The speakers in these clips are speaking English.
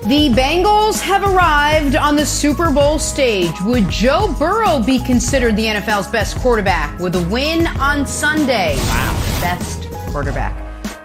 The Bengals have arrived on the Super Bowl stage. Would Joe Burrow be considered the NFL's best quarterback with a win on Sunday? Wow, best quarterback.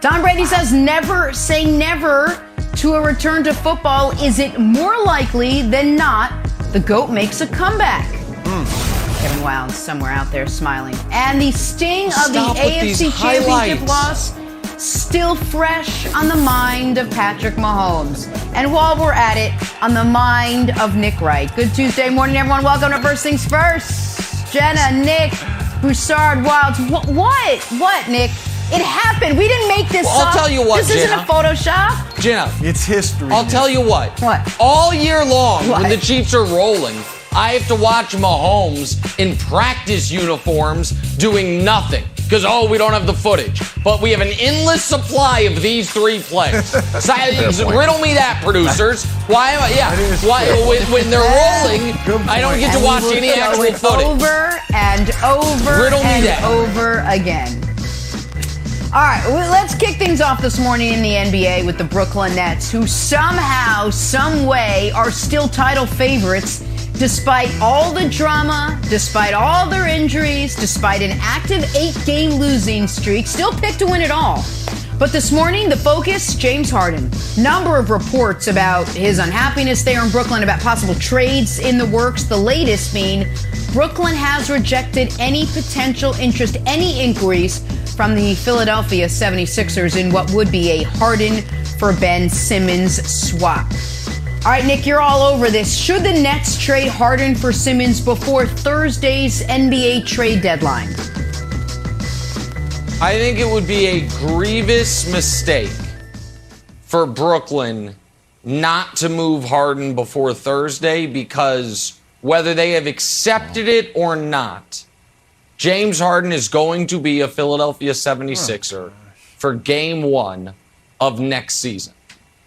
Tom Brady says never say never to a return to football. Is it more likely than not the GOAT makes a comeback? Kevin Wilde's somewhere out there smiling. And the sting of the AFC Championship loss still fresh on the mind of Patrick Mahomes. And while we're at it, on the mind of Nick Wright. Good Tuesday morning, everyone. Welcome to First Things First. Jenna, Nick, Broussard, Wilds. What, Nick? It happened. We didn't make this up. I'll tell you what, This isn't a Photoshop. Jenna. It's history. I'll tell you what. What? All year long, when the Chiefs are rolling, I have to watch Mahomes in practice uniforms doing nothing. Because, we don't have the footage. But we have an endless supply of these three plays. Riddle me that, producers. Why? When they're rolling, I don't get to watch any actual footage. Over and over Riddle me and that. over again. All right, let's kick things off this morning in the NBA with the Brooklyn Nets, who somehow, some way, are still title favorites despite all the drama, despite all their injuries, despite an active 8-game losing streak, still picked to win it all. But this morning, the focus, James Harden. Number of reports about his unhappiness there in Brooklyn, about possible trades in the works. The latest being Brooklyn has rejected any potential interest, any inquiries from the Philadelphia 76ers in what would be a Harden for Ben Simmons swap. All right, Nick, you're all over this. Should the Nets trade Harden for Simmons before Thursday's NBA trade deadline? I think it would be a grievous mistake for Brooklyn not to move Harden before Thursday, because whether they have accepted it or not, James Harden is going to be a Philadelphia 76er for game one of next season.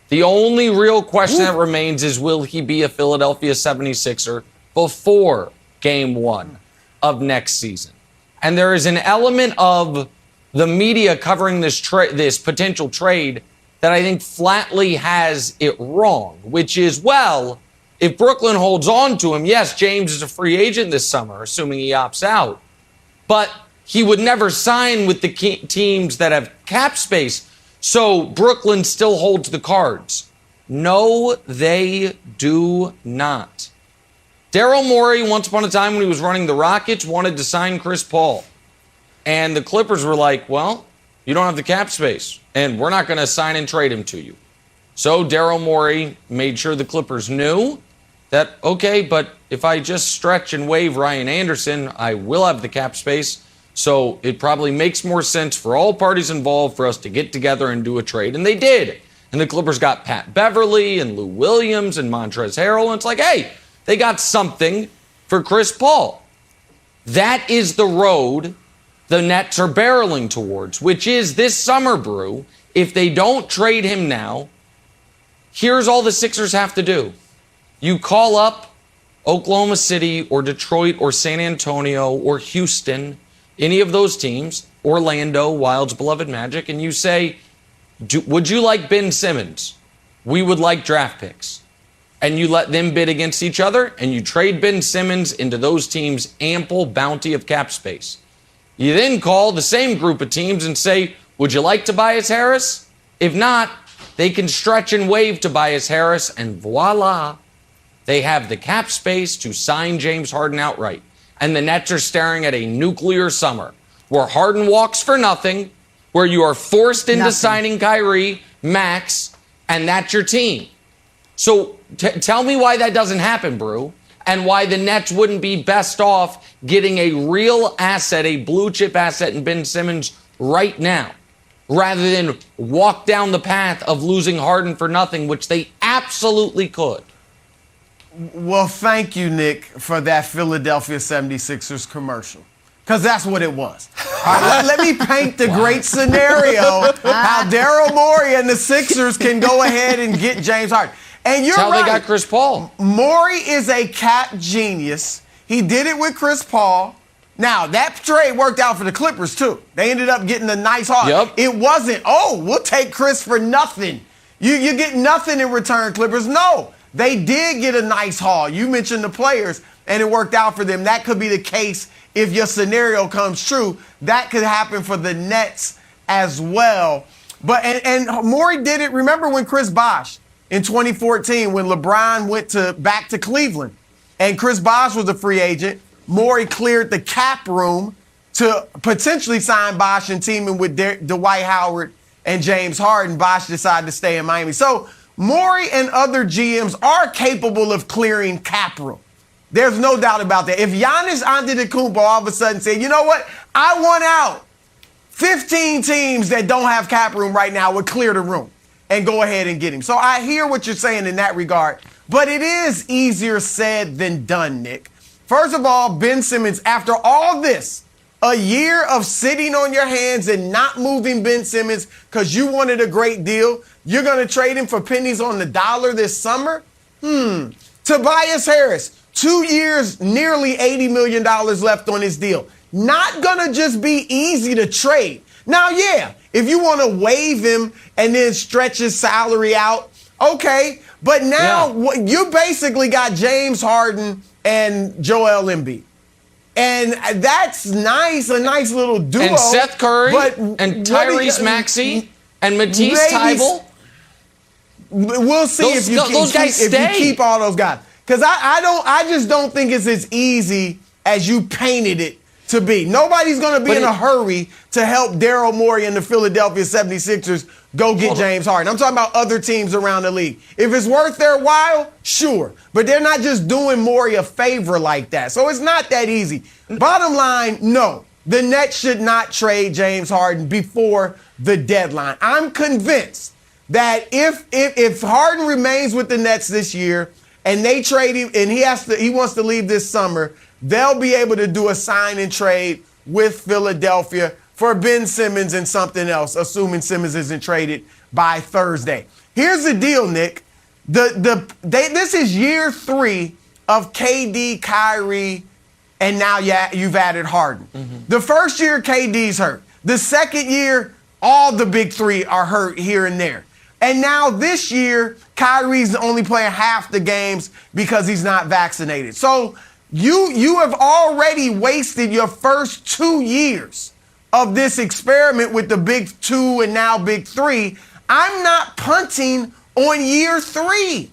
The only real question that remains is, will he be a Philadelphia 76er before game one of next season? And there is an element of the media covering this potential trade that I think flatly has it wrong, which is, if Brooklyn holds on to him, yes, James is a free agent this summer, assuming he opts out, but he would never sign with the teams that have cap space. So Brooklyn still holds the cards. No, they do not. Daryl Morey, once upon a time when he was running the Rockets, wanted to sign Chris Paul. And the Clippers were like, you don't have the cap space, and we're not going to sign and trade him to you. So Daryl Morey made sure the Clippers knew that, okay, but if I just stretch and waive Ryan Anderson, I will have the cap space. So it probably makes more sense for all parties involved for us to get together and do a trade. And they did. And the Clippers got Pat Beverly and Lou Williams and Montrezl Harrell. And it's like, hey, they got something for Chris Paul. That is the road the Nets are barreling towards, which is this summer, Brew. If they don't trade him now, here's all the Sixers have to do. You call up Oklahoma City or Detroit or San Antonio or Houston, any of those teams, Orlando, Wild's beloved Magic, and you say, would you like Ben Simmons? We would like draft picks. And you let them bid against each other, and you trade Ben Simmons into those teams' ample bounty of cap space. You then call the same group of teams and say, would you like Tobias Harris? If not, they can stretch and waive Tobias Harris, and voila, they have the cap space to sign James Harden outright. And the Nets are staring at a nuclear summer where Harden walks for nothing, where you are forced into signing Kyrie, Max, and that's your team. So tell me why that doesn't happen, Brew, and why the Nets wouldn't be best off getting a real asset, a blue chip asset in Ben Simmons right now, rather than walk down the path of losing Harden for nothing, which they absolutely could. Well, thank you, Nick, for that Philadelphia 76ers commercial, because that's what it was. All right, let me paint the great scenario how Daryl Morey and the Sixers can go ahead and get James Harden. And you're That's right. how they got Chris Paul. Morey is a cap genius. He did it with Chris Paul. Now, that trade worked out for the Clippers, too. They ended up getting a nice haul. Yep. It wasn't, we'll take Chris for nothing. You get nothing in return, Clippers. No, they did get a nice haul. You mentioned the players, and it worked out for them. That could be the case if your scenario comes true. That could happen for the Nets as well. But and Morey did it. Remember when Chris Bosh in 2014, when LeBron went back to Cleveland, and Chris Bosh was a free agent, Morey cleared the cap room to potentially sign Bosh and teaming with Dwight Howard and James Harden. Bosh decided to stay in Miami. So Morey and other GMs are capable of clearing cap room. There's no doubt about that. If Giannis Antetokounmpo all of a sudden said, you know what, I want out, 15 teams that don't have cap room right now would clear the room and go ahead and get him. So I hear what you're saying in that regard, but it is easier said than done, Nick. First of all, Ben Simmons, after all this, a year of sitting on your hands and not moving Ben Simmons because you wanted a great deal, you're going to trade him for pennies on the dollar this summer? Tobias Harris, 2 years, nearly $80 million left on his deal. Not going to just be easy to trade. Now, yeah, if you want to waive him and then stretch his salary out, okay. But now you basically got James Harden and Joel Embiid. And that's nice, a nice little duo. And Seth Curry but and Tyrese Maxey and Matisse Thybulle. We'll see if you keep all those guys. Because I just don't think it's as easy as you painted it to be. Nobody's going to be in a hurry to help Daryl Morey and the Philadelphia 76ers go get James Harden. I'm talking about other teams around the league. If it's worth their while, sure. But they're not just doing Morey a favor like that. So it's not that easy. Bottom line, no. The Nets should not trade James Harden before the deadline. I'm convinced that if Harden remains with the Nets this year and they trade him and he wants to leave this summer, they'll be able to do a sign and trade with Philadelphia for Ben Simmons and something else, assuming Simmons isn't traded by Thursday. Here's the deal, Nick. This is year 3 of KD, Kyrie, and now you've added Harden. The first year, KD's hurt. The second year, all the big three are hurt here and there. And now this year, Kyrie's only playing half the games because he's not vaccinated. So you have already wasted your first 2 years of this experiment with the big 2 and now big 3. I'm not punting on year 3.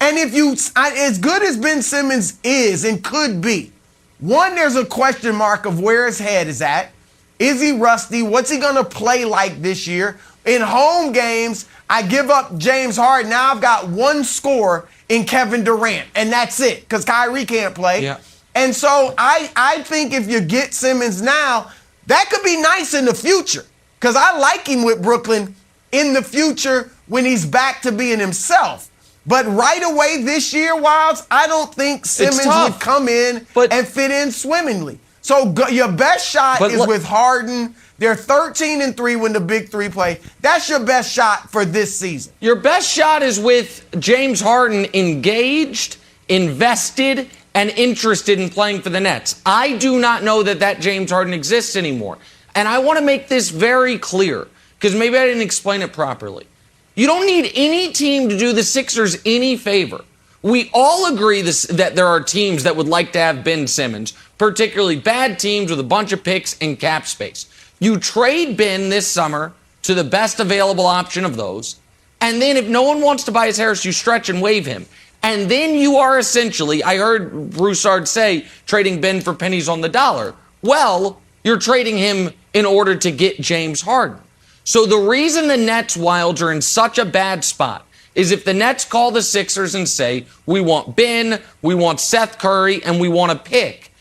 And as good as Ben Simmons is and could be, one, there's a question mark of where his head is at. Is he rusty? What's he going to play like this year? In home games, I give up James Harden. Now I've got one score in Kevin Durant, and that's it, because Kyrie can't play. Yeah. And so I think if you get Simmons now, that could be nice in the future, because I like him with Brooklyn in the future when he's back to being himself. But right away this year, Wilds, I don't think Simmons would come in and fit in swimmingly. So your best shot is with Harden. They're 13-3 when the big 3 play. That's your best shot for this season. Your best shot is with James Harden engaged, invested, and interested in playing for the Nets. I do not know that James Harden exists anymore. And I want to make this very clear, because maybe I didn't explain it properly. You don't need any team to do the Sixers any favor. We all agree that there are teams that would like to have Ben Simmons, particularly bad teams with a bunch of picks and cap space. You trade Ben this summer to the best available option of those, and then if no one wants to buy his Harris, you stretch and waive him. And then you are essentially, I heard Broussard say, trading Ben for pennies on the dollar. Well, you're trading him in order to get James Harden. So the reason the Nets Wilds are in such a bad spot is if the Nets call the Sixers and say, we want Ben, we want Seth Curry, and we want a pick.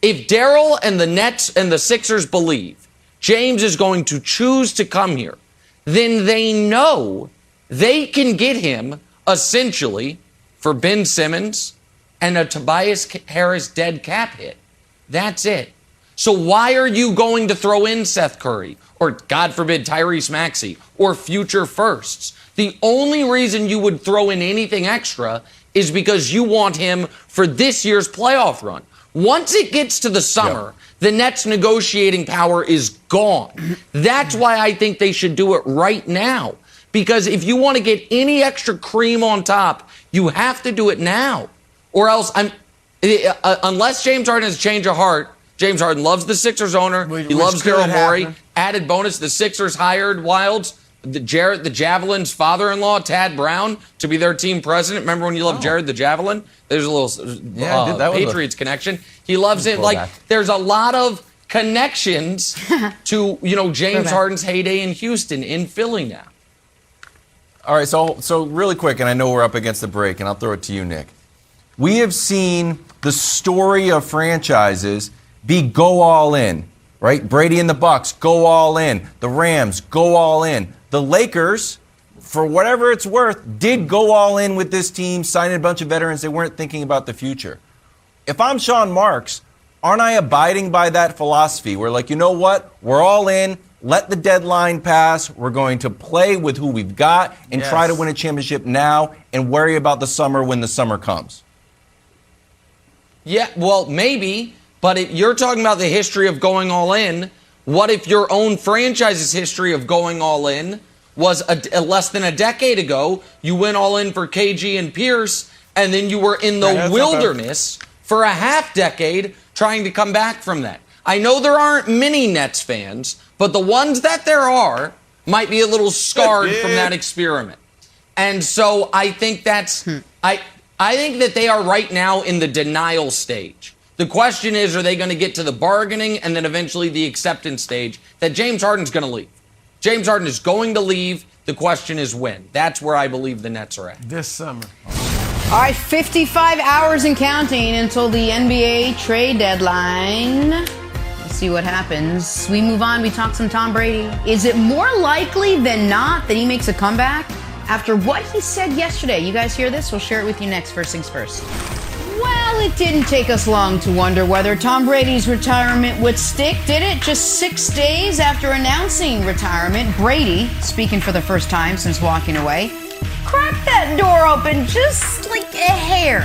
If Daryl and the Nets and the Sixers believe James is going to choose to come here, then they know they can get him essentially for Ben Simmons and a Tobias Harris dead cap hit. That's it. So why are you going to throw in Seth Curry or, God forbid, Tyrese Maxey or future firsts? The only reason you would throw in anything extra is because you want him for this year's playoff run. Once it gets to the summer, the Nets' negotiating power is gone. That's why I think they should do it right now. Because if you want to get any extra cream on top, you have to do it now. Or else, unless James Harden has a change of heart, James Harden loves the Sixers owner. He loves Daryl Morey. Added bonus, the Sixers hired Wilds, Jarrett the Javelin's father-in-law, Tad Brown, to be their team president. Remember when you loved Jared the Javelin? There's a little Patriots connection. He loves it. Like, there's a lot of connections to, James Harden's heyday in Houston, in Philly now. All right, so really quick, and I know we're up against the break, and I'll throw it to you, Nick. We have seen the story of franchises be go all in, right? Brady and the Bucks, go all in. The Rams, go all in. The Lakers, for whatever it's worth, did go all in with this team, signing a bunch of veterans. They weren't thinking about the future. If I'm Sean Marks, aren't I abiding by that philosophy? We're like, you know what? We're all in. Let the deadline pass. We're going to play with who we've got and try to win a championship now and worry about the summer when the summer comes. Yeah, well, maybe. But if you're talking about the history of going all in, what if your own franchise's history of going all in was less than a decade ago? You went all in for KG and Pierce, and then you were in the wilderness for a half decade trying to come back from that. I know there aren't many Nets fans, but the ones that there are might be a little scarred from that experiment. And so I think that's I think that they are right now in the denial stage. The question is, are they going to get to the bargaining and then eventually the acceptance stage that James Harden's going to leave? James Harden is going to leave. The question is when. That's where I believe the Nets are at. This summer. All right, 55 hours and counting until the NBA trade deadline. Let's see what happens. We move on. We talk some Tom Brady. Is it more likely than not that he makes a comeback after what he said yesterday? You guys hear this? We'll share it with you next. First things first. Well, it didn't take us long to wonder whether Tom Brady's retirement would stick, did it? Just 6 days after announcing retirement, Brady, speaking for the first time since walking away, cracked that door open just like a hair.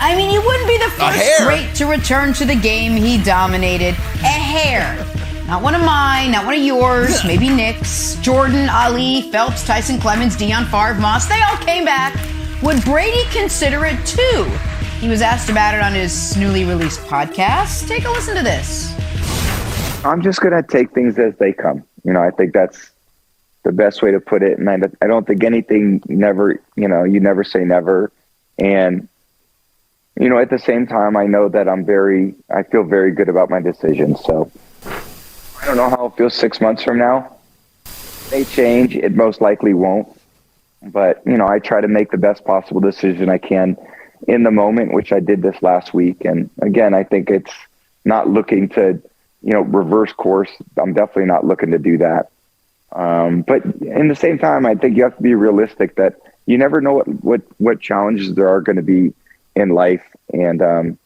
I mean, he wouldn't be the first great to return to the game he dominated. A hair. Not one of mine, not one of yours, maybe Nick's, Jordan, Ali, Phelps, Tyson Clemens, Deion, Favre, Moss, they all came back. Would Brady consider it too? He was asked about it on his newly released podcast. Take a listen to this. I'm just going to take things as they come. I think that's the best way to put it. And I don't think anything never, you never say never. And, at the same time, I know that I feel very good about my decision. So I don't know how it feels 6 months from now. It may change. It most likely won't. But, I try to make the best possible decision I can in the moment, which I did this last week. And again, I think it's not looking to, reverse course. I'm definitely not looking to do that. But in the same time, I think you have to be realistic that you never know what challenges there are going to be in life. And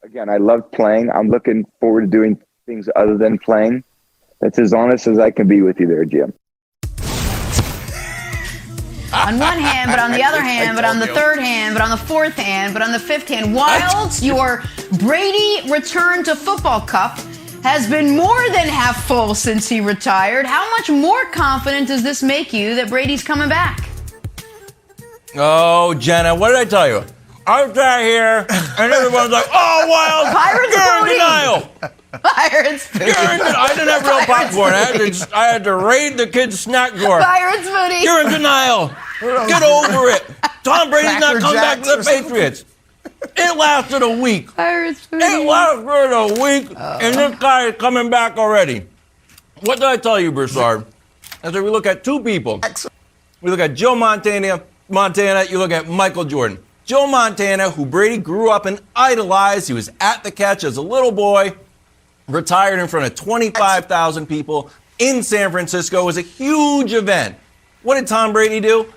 again, I love playing. I'm looking forward to doing things other than playing. That's as honest as I can be with you there, Jim. On one hand, but on the other hand, but on the third hand, but on the fourth hand, but on the fifth hand. Wilds, your Brady return to football cup has been more than half full since he retired. How much more confident does this make you that Brady's coming back? Oh, Jenna, what did I tell you? I was out here, and everyone's like, oh, Wild, you're in denial. Pirates booty. I didn't have real popcorn. I had to raid the kids' snack drawer. Pirates booty. You're in denial. Get over it. Tom Brady's not coming back to the Patriots. It lasted a week. Pirates booty. It lasted a week, and this guy is coming back already. What did I tell you, Broussard? I said we look at two people. We look at Joe Montana, you look at Michael Jordan. Joe Montana, who Brady grew up and idolized. He was at the catch as a little boy. Retired in front of 25,000 people in San Francisco. It was a huge event. What did Tom Brady do?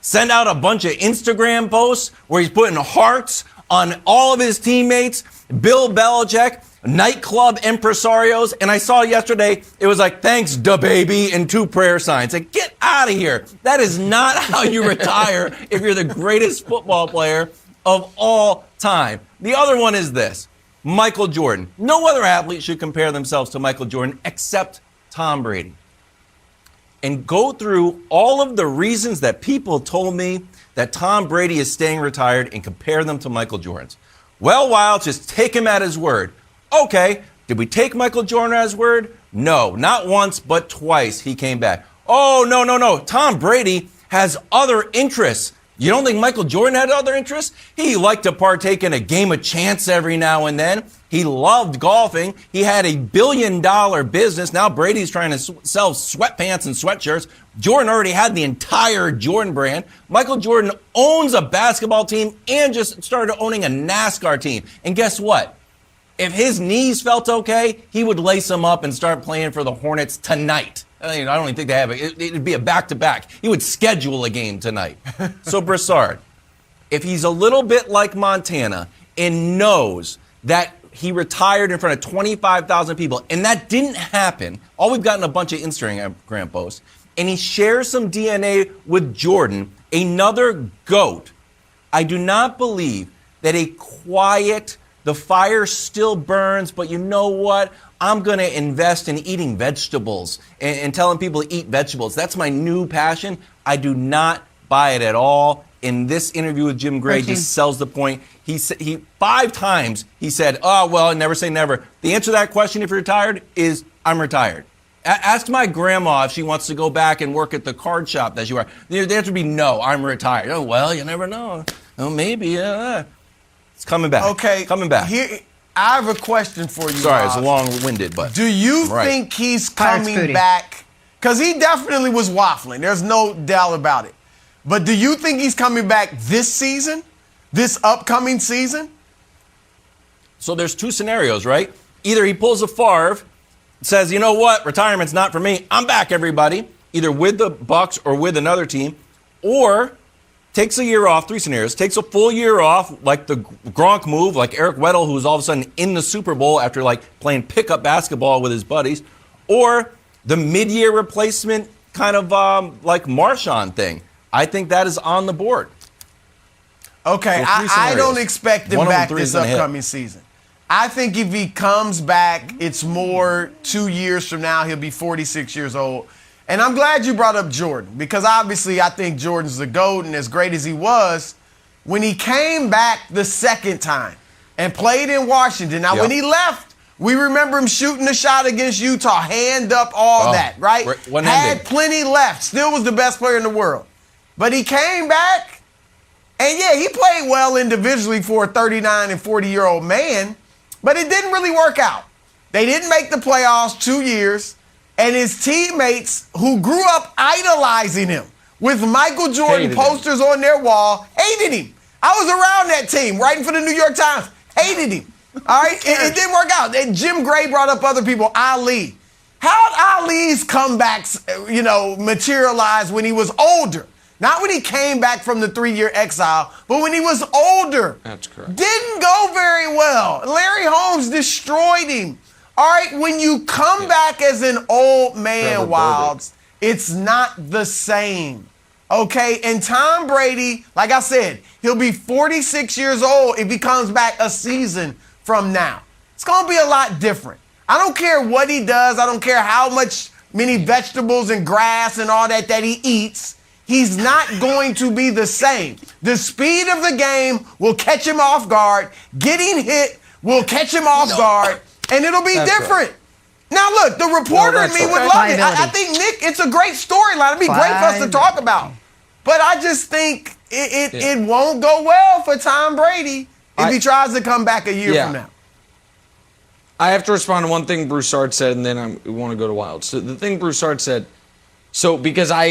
Send out a bunch of Instagram posts where he's putting hearts on all of his teammates, Bill Belichick, nightclub impresarios. And I saw yesterday, it was like, thanks, da baby, and 2 prayer signs. Like, get out of here. That is not how you retire if you're the greatest football player of all time. The other one is this. Michael Jordan. No other athlete should compare themselves to Michael Jordan except Tom Brady. and go through all of the reasons that people told me that Tom Brady is staying retired and compare them to Michael Jordan's. Well, Wild, just take him at his word. Okay, did we take Michael Jordan at his word? No, not once, but twice he came back. Oh, no. Tom Brady has other interests. You don't think Michael Jordan had other interests? He liked to partake in a game of chance every now and then. He loved golfing. He had $1 billion business. Now Brady's trying to sell sweatpants and sweatshirts. Jordan already had the entire Jordan brand. Michael Jordan owns a basketball team and just started owning a NASCAR team. And guess what? If his knees felt okay, he would lace them up and start playing for the Hornets tonight. I don't even think they have it. It'd be a back-to-back. He would schedule a game tonight. So, Broussard, if he's a little bit like Montana and knows that he retired in front of 25,000 people, and that didn't happen, all we've gotten a bunch of Instagram posts, and he shares some DNA with Jordan, another GOAT, I do not believe that a quiet, the fire still burns, but you know what? I'm going to invest in eating vegetables and telling people to eat vegetables. That's my new passion. I do not buy it at all. In this interview with Jim Gray, just sells the point. He 5 times he said, "Oh well, never say never." The answer to that question, if you're retired, is I'm retired. Ask my grandma if she wants to go back and work at the card shop that she worked. The answer would be no. I'm retired. Oh well, you never know. Oh maybe. It's coming back. Okay, coming back. Here, I have a question for you. Sorry, Rob. it's long-winded, but do you think he's coming Pirates back? Because he definitely was waffling. There's no doubt about it. But do you think he's coming back this season? This upcoming season? So there's 2 scenarios, right? Either he pulls a Favre, says, you know what, retirement's not for me. I'm back, everybody. Either with the Bucs or with another team. Or takes a year off, 3 scenarios, takes a full year off, like the Gronk move, like Eric Weddle, who's all of a sudden in the Super Bowl after like playing pickup basketball with his buddies, or the mid-year replacement kind of like Marshawn thing. I think that is on the board. Okay, I don't expect him back this upcoming season. I think if he comes back, it's more 2 years from now. He'll be 46 years old. And I'm glad you brought up Jordan, because obviously I think Jordan's the GOAT, and as great as he was, when he came back the second time and played in Washington. Now, when he left, we remember him shooting the shot against Utah, hand up, all that, right? Had plenty left, still was the best player in the world. But he came back, and yeah, he played well individually for a 39 and 40-year-old man, but it didn't really work out. They didn't make the playoffs 2 years. And his teammates, who grew up idolizing him with Michael Jordan posters on their wall, hated him. I was around that team, writing for the New York Times, hated him. All right? It didn't work out. And Jim Gray brought up other people, Ali. How'd Ali's comebacks, materialize when he was older? Not when he came back from the 3-year exile, but when he was older. That's correct. Didn't go very well. Larry Holmes destroyed him. All right, when you come back as an old man, Wilds, it's not the same. Okay, and Tom Brady, like I said, he'll be 46 years old if he comes back a season from now. It's going to be a lot different. I don't care what he does. I don't care how many vegetables and grass and all that he eats. He's not going to be the same. The speed of the game will catch him off guard. Getting hit will catch him off guard. And it'll be different. Right. Now, look, the reporter in me would love it. I think, Nick, it's a great storyline. It'd be great for us to talk about. But I just think it won't go well for Tom Brady if he tries to come back a year from now. I have to respond to one thing Broussard said, and then I want to go to Wild. So the thing Broussard said, because I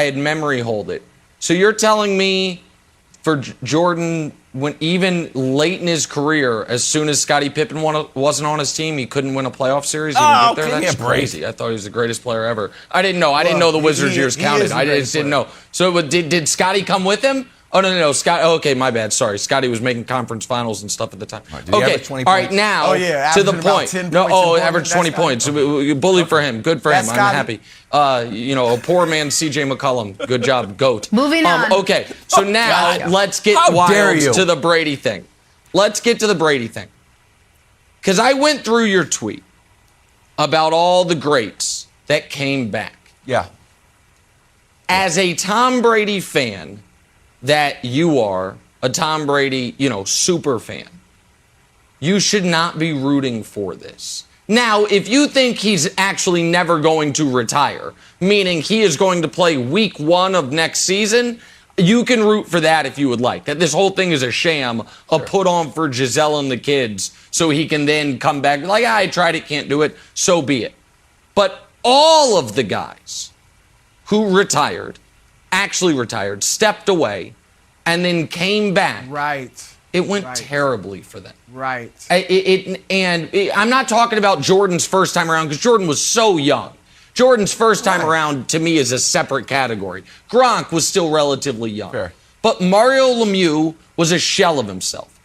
had memory hold it. So you're telling me for Jordan, when even late in his career, as soon as Scottie Pippen wasn't on his team, he couldn't win a playoff series. Get there. That's crazy. I thought he was the greatest player ever. I didn't know. I didn't know the Wizards years counted. I just didn't know. So did Scottie come with him? Oh no, Scott. Okay, my bad. Sorry, Scottie was making conference finals and stuff at the time. Okay, all right. Now to the point. Average 20 points. Bully for him. Good for him. I'm happy. A poor man, C.J. McCollum. Good job, GOAT. Moving on. Okay, so now let's get wild to the Brady thing. Let's get to the Brady thing. Because I went through your tweet about all the greats that came back. Yeah. As a Tom Brady fan that you are, a Tom Brady, super fan, you should not be rooting for this. Now, if you think he's actually never going to retire, meaning he is going to play week 1 of next season, you can root for that if you would like. That this whole thing is a sham, a put on for Giselle and the kids, so he can then come back like, I tried it, can't do it, so be it. But all of the guys who actually retired, stepped away, and then came back. Right. It went terribly for them. Right. I'm not talking about Jordan's first time around because Jordan was so young. Jordan's first time around, to me, is a separate category. Gronk was still relatively young. Fair. But Mario Lemieux was a shell of himself.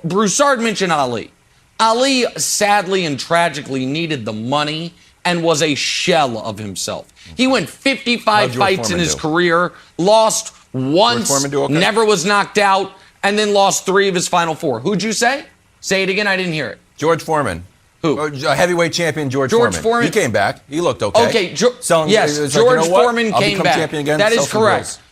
Broussard mentioned Ali. Ali, sadly and tragically, needed the money and was a shell of himself. He went 55 fights in his career, lost once, never was knocked out, and then lost 3 of his final 4. Who'd you say? Say it again, I didn't hear it. George Foreman. Who? A heavyweight champion, George Foreman. He came back. He looked okay. Okay, George Foreman came back. Champion again. That is correct.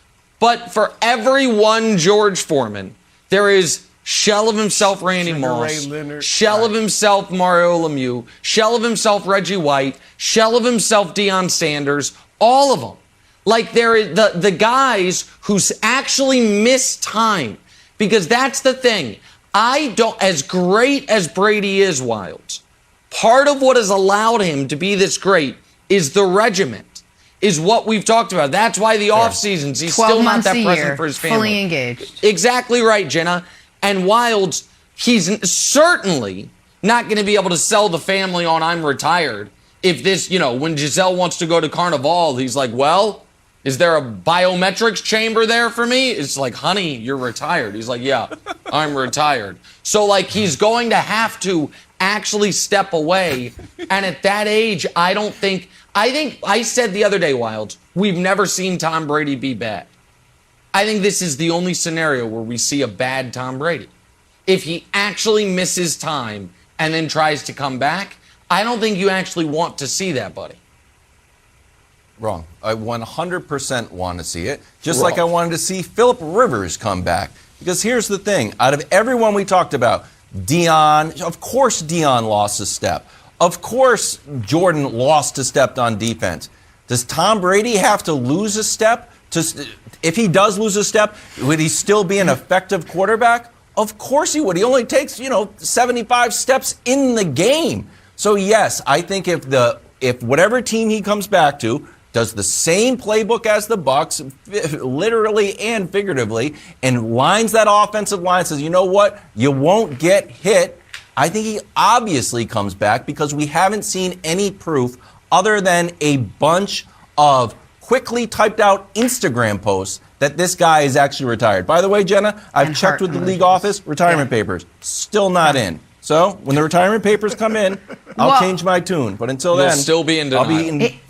But for every one George Foreman, there is shell of himself Randy Moss, shell of himself Mario Lemieux, shell of himself Reggie White, shell of himself Deion Sanders, all of them. Like the guys who actually miss time. Because that's the thing. As great as Brady is, Wilds, part of what has allowed him to be this great is the regiment, is what we've talked about. That's why the off seasons, he's still not that present for his family. Fully engaged. Exactly right, Jenna. And Wilds, he's certainly not going to be able to sell the family on I'm retired. If this, when Giselle wants to go to Carnival, he's like, well, is there a biometrics chamber there for me? It's like, honey, you're retired. He's like, yeah, I'm retired. So, he's going to have to actually step away. And at that age, I think I said the other day, Wilds, we've never seen Tom Brady be bad. I think this is the only scenario where we see a bad Tom Brady. If he actually misses time and then tries to come back, I don't think you actually want to see that, buddy. Wrong. I 100% want to see it. Just like I wanted to see Phillip Rivers come back. Because here's the thing. Out of everyone we talked about, of course Deion lost a step. Of course Jordan lost a step on defense. Does Tom Brady have to lose a step? If he does lose a step, would he still be an effective quarterback? Of course he would. He only takes, 75 steps in the game. So yes, I think if whatever team he comes back to does the same playbook as the Bucs, literally and figuratively, and lines that offensive line, says, you know what, you won't get hit, I think he obviously comes back because we haven't seen any proof other than a bunch of quickly typed out Instagram posts that this guy is actually retired. By the way, Jenna, I've checked with the league office, retirement papers, still not in. So when the retirement papers come in, I'll change my tune. But until then, still be in denial. I'll be eating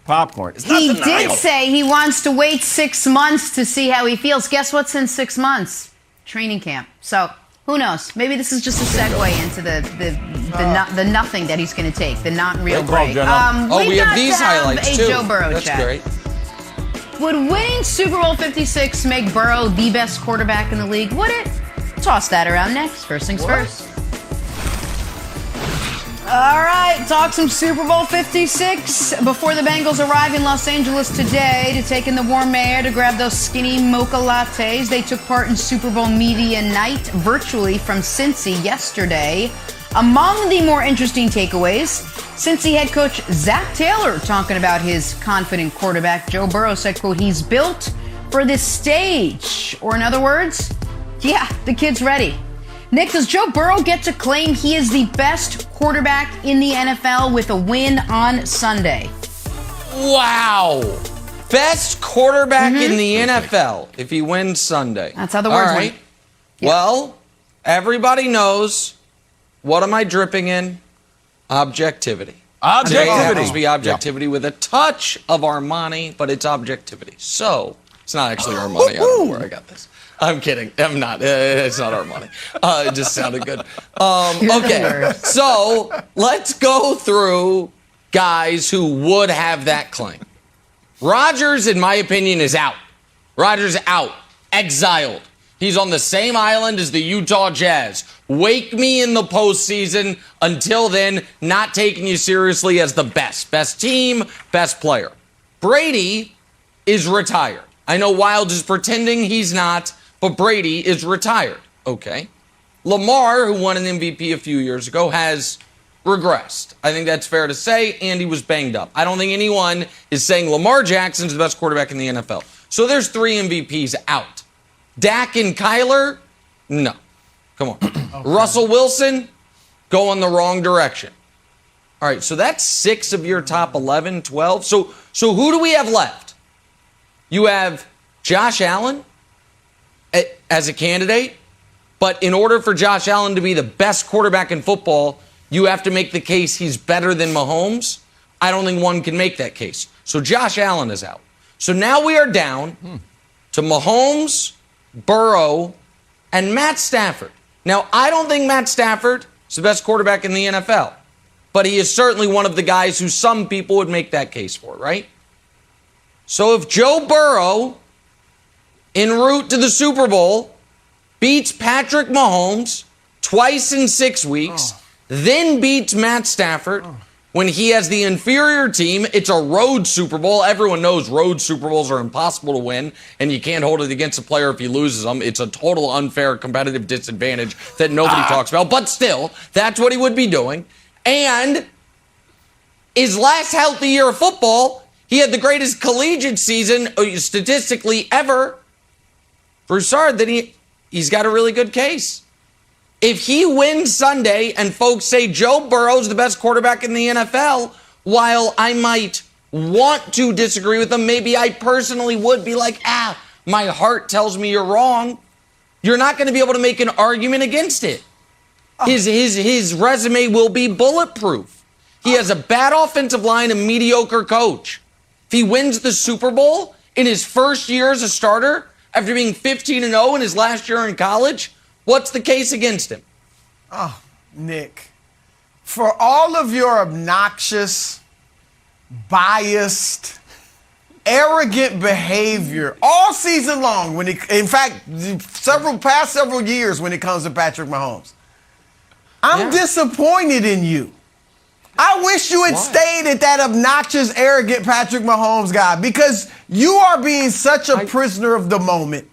popcorn. He did say he wants to wait 6 months to see how he feels. Guess what's in 6 months? Training camp. So who knows? Maybe this is just a segue into the nothing that he's going to take, the not real break. we have these highlights too. Joe Burrow That's chat. Great. Would winning Super Bowl 56 make Burrow the best quarterback in the league? Would it? Toss that around next. First things first. All right, talk some Super Bowl 56 before the Bengals arrive in Los Angeles today to take in the warm air to grab those skinny mocha lattes. They took part in Super Bowl Media Night virtually from Cincy yesterday. Among the more interesting takeaways, Cincy head coach Zach Taylor talking about his confident quarterback. Joe Burrow said, quote, he's built for this stage. Or in other words, yeah, the kid's ready. Nick, does Joe Burrow get to claim he is the best quarterback in the NFL with a win on Sunday? Wow. Best quarterback in the NFL if he wins Sunday. That's how the words went. Yep. Well, everybody knows, what am I dripping in? Objectivity. Today happens to be objectivity with a touch of Armani, but it's objectivity. So, it's not actually Armani. I don't know where I got this. I'm kidding. I'm not. It's not our money. It just sounded good. Okay, so let's go through guys who would have that claim. Rodgers, in my opinion, is out. Rodgers out. Exiled. He's on the same island as the Utah Jazz. Wake me in the postseason. Until then, not taking you seriously as the best. Best team, best player. Brady is retired. I know Wild is pretending he's not, but Brady is retired. Okay. Lamar, who won an MVP a few years ago, has regressed. I think that's fair to say, and he was banged up. I don't think anyone is saying Lamar Jackson's the best quarterback in the NFL. So there's 3 MVPs out. Dak and Kyler? No. Come on. Okay. Russell Wilson? Going the wrong direction. All right, so that's 6 of your top 11, 12. So who do we have left? You have Josh Allen as a candidate, but in order for Josh Allen to be the best quarterback in football, you have to make the case he's better than Mahomes. I don't think one can make that case. So Josh Allen is out. So now we are down to Mahomes, Burrow, and Matt Stafford. Now, I don't think Matt Stafford is the best quarterback in the NFL, but he is certainly one of the guys who some people would make that case for, right? So if Joe Burrow, en route to the Super Bowl, beats Patrick Mahomes twice in 6 weeks, then beats Matt Stafford when he has the inferior team, it's a road Super Bowl. Everyone knows road Super Bowls are impossible to win, and you can't hold it against a player if he loses them. It's a total unfair competitive disadvantage that nobody talks about. But still, that's what he would be doing. And his last healthy year of football, he had the greatest collegiate season statistically ever. Broussard, then he's got a really good case. If he wins Sunday and folks say Joe Burrow's the best quarterback in the NFL, while I might want to disagree with them, maybe I personally would be like, my heart tells me you're wrong. You're not going to be able to make an argument against it. His resume will be bulletproof. He has a bad offensive line, a mediocre coach. If he wins the Super Bowl in his first year as a starter, after being 15-0 in his last year in college, what's the case against him? Oh, Nick, for all of your obnoxious, biased, arrogant behavior all season long, in fact, past several years when it comes to Patrick Mahomes, I'm disappointed in you. I wish you had stayed at that obnoxious, arrogant Patrick Mahomes guy, because you are being such a prisoner of the moment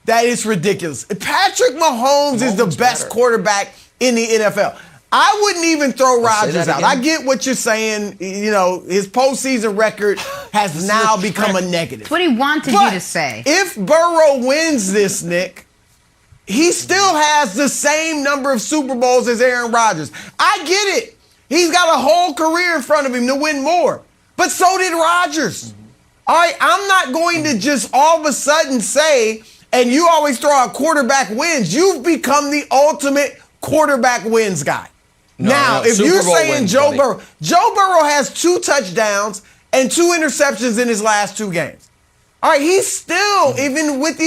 that it's ridiculous. Patrick Mahomes is the best quarterback in the NFL. I wouldn't even throw Rodgers out. I get what you're saying. You know, his postseason record has now become a negative. That's what he wanted you to say. If Burrow wins this, Nick, he still has the same number of Super Bowls as Aaron Rodgers. I get it. He's got a whole career in front of him to win more. But so did Rodgers. All right, I'm not going to just all of a sudden say, and you always throw out quarterback wins. You've become the ultimate quarterback wins guy. If you're saying Joe Burrow has 2 touchdowns and 2 interceptions in his last 2 games. All right, he's still, even with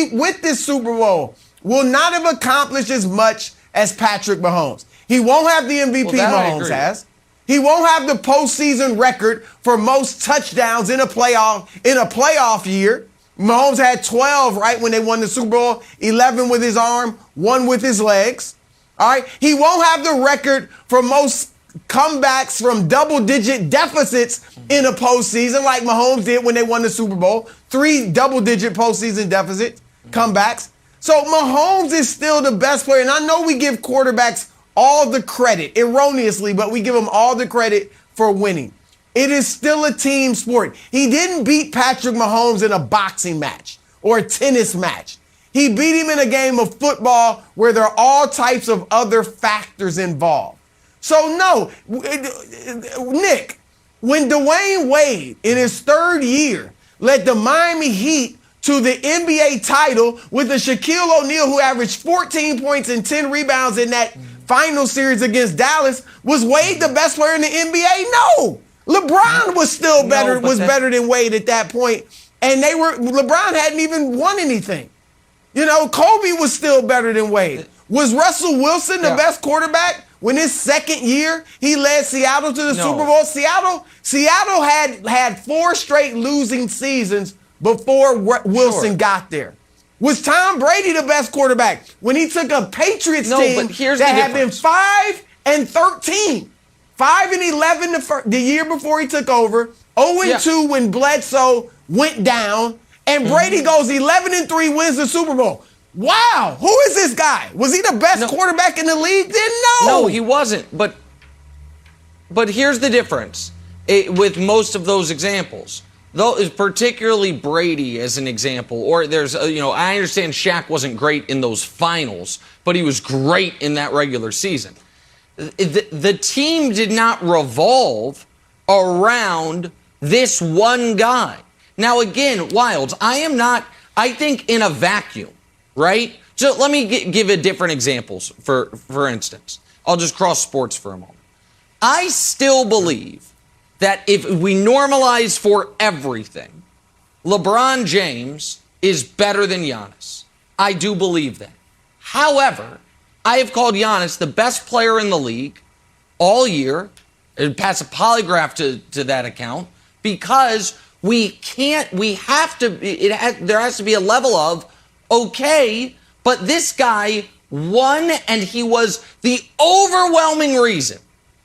this Super Bowl, will not have accomplished as much as Patrick Mahomes. He won't have the MVP Mahomes has. He won't have the postseason record for most touchdowns in a playoff year. Mahomes had 12, right, when they won the Super Bowl, 11 with his arm, 1 with his legs. All right? He won't have the record for most comebacks from double-digit deficits in a postseason like Mahomes did when they won the Super Bowl. 3 double-digit postseason deficit comebacks. So Mahomes is still the best player. And I know we give quarterbacks all the credit, erroneously, but we give them all the credit for winning. It is still a team sport. He didn't beat Patrick Mahomes in a boxing match or a tennis match. He beat him in a game of football where there are all types of other factors involved. So no, Nick, when Dwayne Wade in his 3rd year led the Miami Heat to the NBA title with a Shaquille O'Neal who averaged 14 points and 10 rebounds in that final series against Dallas, was Wade the best player in the NBA? No. LeBron was still better, better than Wade at that point. And LeBron hadn't even won anything. You know, Kobe was still better than Wade. Was Russell Wilson the best quarterback when his second year he led Seattle to the Super Bowl? Seattle had 4 straight losing seasons before Wilson got there. Was Tom Brady the best quarterback when he took a Patriots team that had been 5-13, 5-11 the year before he took over, 0-2 when Bledsoe went down, and Brady goes 11-3, wins the Super Bowl? Wow, who is this guy? Was he the best quarterback in the league then? No, he wasn't. But here's the difference with most of those examples. Though, particularly Brady as an example, or there's, I understand Shaq wasn't great in those finals, but he was great in that regular season. The team did not revolve around this one guy. Now, again, Wilds, I think in a vacuum, right? So let me give a different examples, for instance. I'll just cross sports for a moment. I still believe that if we normalize for everything, LeBron James is better than Giannis. I do believe that. However, I have called Giannis the best player in the league all year, and pass a polygraph to that account, because there has to be a level of, okay, but this guy won, and he was the overwhelming reason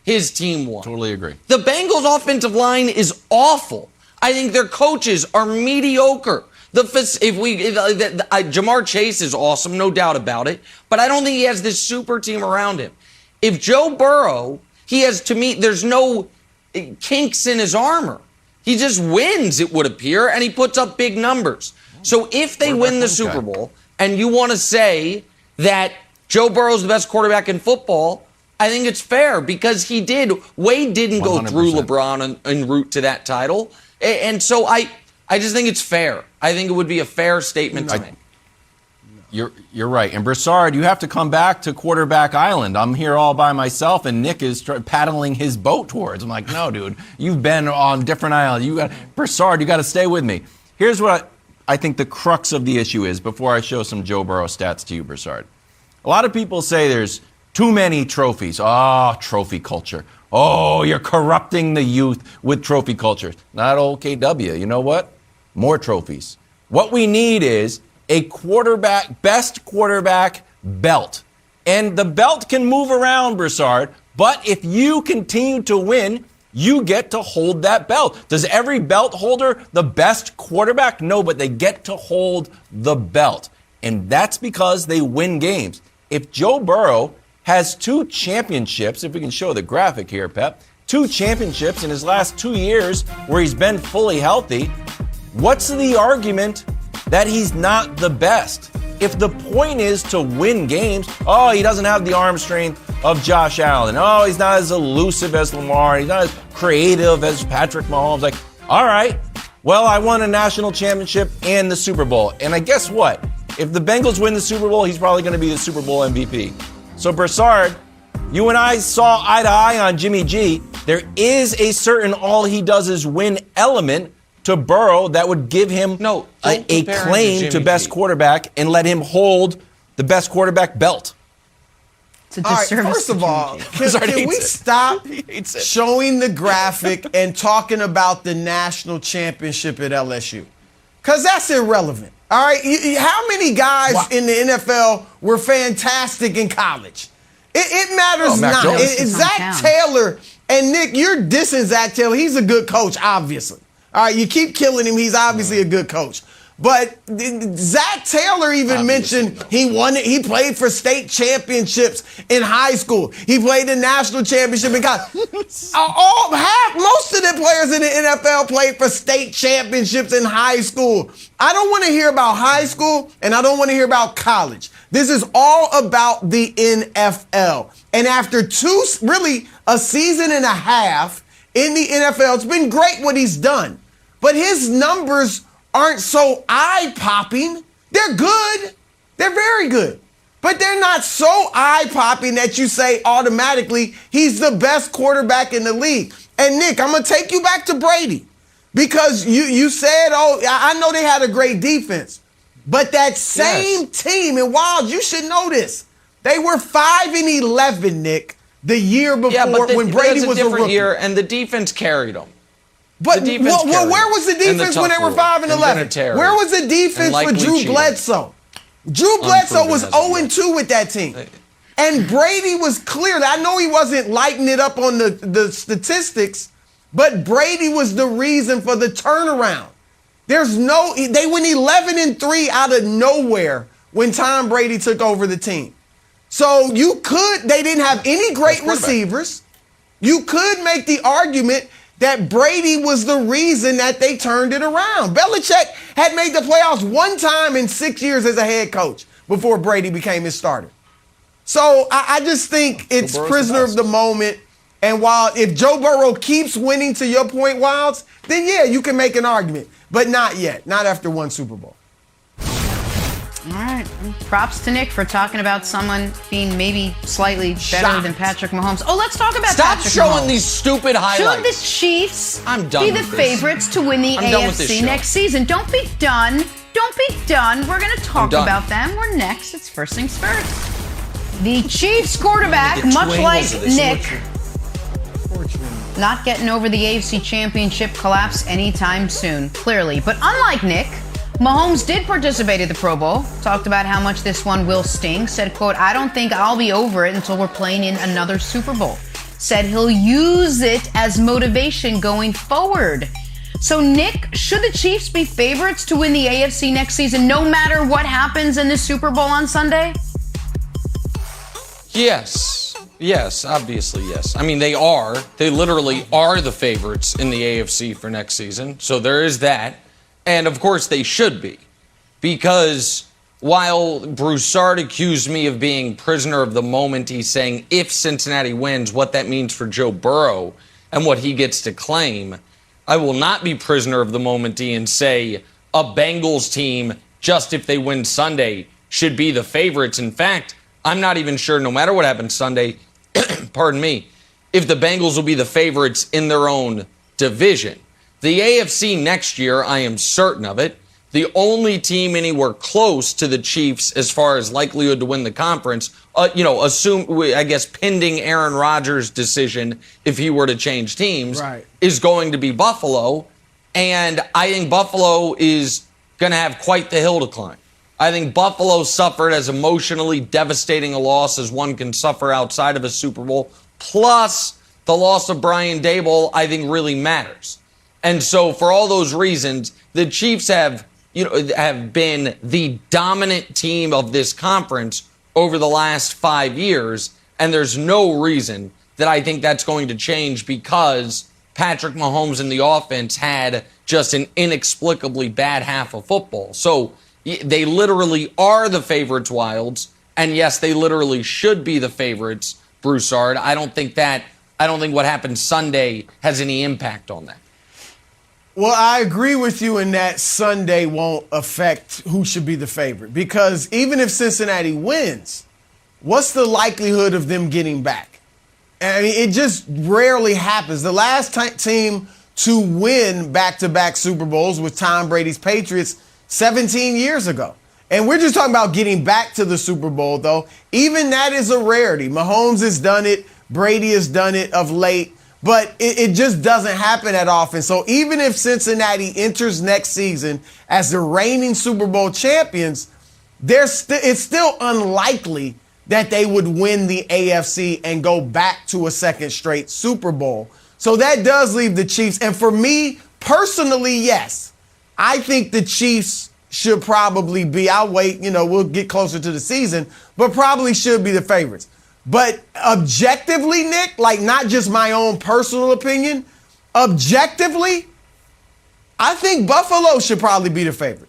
his team won. Totally agree. The Bengals' offensive line is awful. I think their coaches are mediocre. Jamar Chase is awesome, no doubt about it, but I don't think he has this super team around him. If Joe Burrow, there's no kinks in his armor. He just wins, it would appear, and he puts up big numbers. So if they win the Super Bowl, and you want to say that Joe Burrow's the best quarterback in football, I think it's fair, because Wade didn't 100%. Go through LeBron en route to that title. And so I just think it's fair. I think it would be a fair statement to make. You're right. And Broussard, you have to come back to Quarterback Island. I'm here all by myself, and Nick is paddling his boat towards. I'm like, no, dude, you've been on different islands. Broussard, you got to stay with me. Here's what I think the crux of the issue is before I show some Joe Burrow stats to you, Broussard. A lot of people say there's too many trophies. Oh, trophy culture. Oh, you're corrupting the youth with trophy culture. Not OKW. You know what? More trophies. What we need is a best quarterback belt. And the belt can move around, Broussard, but if you continue to win, you get to hold that belt. Does every belt holder the best quarterback? No, but they get to hold the belt. And that's because they win games. If Joe Burrow has 2 championships, if we can show the graphic here, Pep, 2 championships in his last 2 years where he's been fully healthy, what's the argument that he's not the best? If the point is to win games, he doesn't have the arm strength of Josh Allen. He's not as elusive as Lamar. He's not as creative as Patrick Mahomes. Like, all right, well, I won a national championship and the Super Bowl. And I guess what? If the Bengals win the Super Bowl, he's probably going to be the Super Bowl MVP. So, Broussard, you and I saw eye to eye on Jimmy G. There is a certain all he does is win element to Burrow that would give him a claim to best quarterback and let him hold the best quarterback belt. All right, first of all, can we stop showing the graphic and talking about the national championship at LSU? Because that's irrelevant. All right, how many guys in the NFL were fantastic in college? It matters not. Zach Taylor, and Nick, you're dissing Zach Taylor. He's a good coach, obviously. All right, you keep killing him. He's obviously a good coach. But Zach Taylor even mentioned he played for state championships in high school. He played the national championship in college. Most of the players in the NFL played for state championships in high school. I don't want to hear about high school, and I don't want to hear about college. This is all about the NFL. And after a season and a half in the NFL, it's been great what he's done. But his numbers aren't so eye-popping. They're good. They're very good. But they're not so eye-popping that you say automatically he's the best quarterback in the league. And Nick, I'm going to take you back to Brady. Because you said, I know they had a great defense. But that same team, and Wild, you should know this, they were 5-11, Nick, the year before but when Brady was a different rookie. year, and the defense carried them. But The defense carried where was the them. defense when they were 5-11? Where was the defense for Drew Bledsoe? Drew Bledsoe was 0-2 with that team. And Brady was clear. I know he wasn't lighting it up on the statistics, but Brady was the reason for the turnaround. They went 11-3 out of nowhere when Tom Brady took over the team. So they didn't have any great receivers. You could make the argument that Brady was the reason that they turned it around. Belichick had made the playoffs one time in 6 years as a head coach before Brady became his starter. So I just think it's prisoner of the moment. And while if Joe Burrow keeps winning, to your point, Wilds, then yeah, you can make an argument. But not yet. Not after one Super Bowl. All right. Props to Nick for talking about someone being maybe slightly better than Patrick Mahomes. Oh, let's talk about Patrick Mahomes. Stop showing these stupid highlights. Should the Chiefs be the favorites to win the AFC next season? Don't be done. Don't be done. We're going to talk about them. We're next. It's first things first. The Chiefs quarterback, much like Nick, not getting over the AFC Championship collapse anytime soon, clearly. But unlike Nick, Mahomes did participate at the Pro Bowl, talked about how much this one will sting, said, quote, I don't think I'll be over it until we're playing in another Super Bowl. Said he'll use it as motivation going forward. So, Nick, should the Chiefs be favorites to win the AFC next season, no matter what happens in the Super Bowl on Sunday? Yes, obviously, yes. I mean, they literally are the favorites in the AFC for next season. So there is that. And of course they should be. Because while Broussard accused me of being prisoner of the moment, he's saying if Cincinnati wins, what that means for Joe Burrow and what he gets to claim, I will not be prisoner of the moment and say a Bengals team, just if they win Sunday, should be the favorites. In fact, I'm not even sure, no matter what happens Sunday, pardon me, if the Bengals will be the favorites in their own division. The AFC next year, I am certain of it. The only team anywhere close to the Chiefs as far as likelihood to win the conference, pending Aaron Rodgers' decision, if he were to change teams, is going to be Buffalo. And I think Buffalo is going to have quite the hill to climb. I think Buffalo suffered as emotionally devastating a loss as one can suffer outside of a Super Bowl. Plus, the loss of Brian Daboll, I think, really matters. And so, for all those reasons, the Chiefs have been the dominant team of this conference over the last 5 years, and there's no reason that I think that's going to change because Patrick Mahomes and the offense had just an inexplicably bad half of football. So, they literally are the favorites, Wilds, and yes, they literally should be the favorites, Broussard. I don't think what happened Sunday has any impact on that. Well, I agree with you in that Sunday won't affect who should be the favorite because even if Cincinnati wins, what's the likelihood of them getting back? I mean, it just rarely happens. The last team to win back-to-back Super Bowls was Tom Brady's Patriots 17 years ago. And we're just talking about getting back to the Super Bowl, though. Even that is a rarity. Mahomes has done it. Brady has done it of late. But it just doesn't happen that often. So even if Cincinnati enters next season as the reigning Super Bowl champions, it's still unlikely that they would win the AFC and go back to a second straight Super Bowl. So that does leave the Chiefs. And for me, personally, yes. I think the Chiefs should probably be, I'll wait, we'll get closer to the season, but probably should be the favorites. But objectively, Nick, like not just my own personal opinion, objectively, I think Buffalo should probably be the favorite.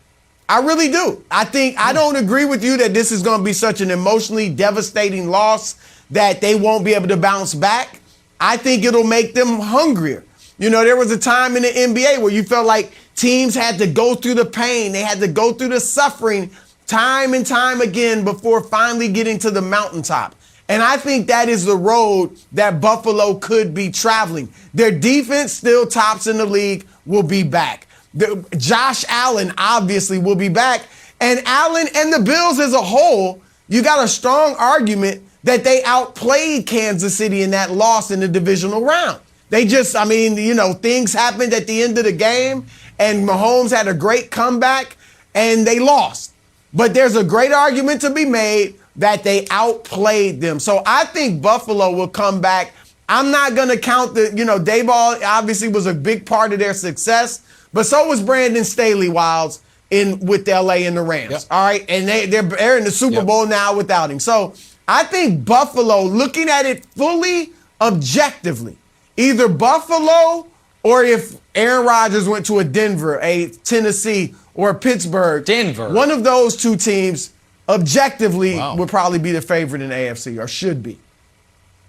I really do. I don't agree with you that this is going to be such an emotionally devastating loss that they won't be able to bounce back. I think it'll make them hungrier. There was a time in the NBA where you felt like teams had to go through the pain. They had to go through the suffering time and time again before finally getting to the mountaintop. And I think that is the road that Buffalo could be traveling. Their defense still tops in the league, will be back. Josh Allen obviously will be back. And Allen and the Bills as a whole, you got a strong argument that they outplayed Kansas City in that loss in the divisional round. They just, things happened at the end of the game, and Mahomes had a great comeback, and they lost. But there's a great argument to be made that they outplayed them. So I think Buffalo will come back. I'm not going to count Dayball obviously was a big part of their success, but so was Brandon Staley Wilds with LA and the Rams. Yep. All right. And they're in the Super Bowl now without him. So I think Buffalo, looking at it fully objectively, either Buffalo or if Aaron Rodgers went to a Denver, a Tennessee, or a Pittsburgh, one of those two teams objectively would probably be the favorite in the AFC, or should be.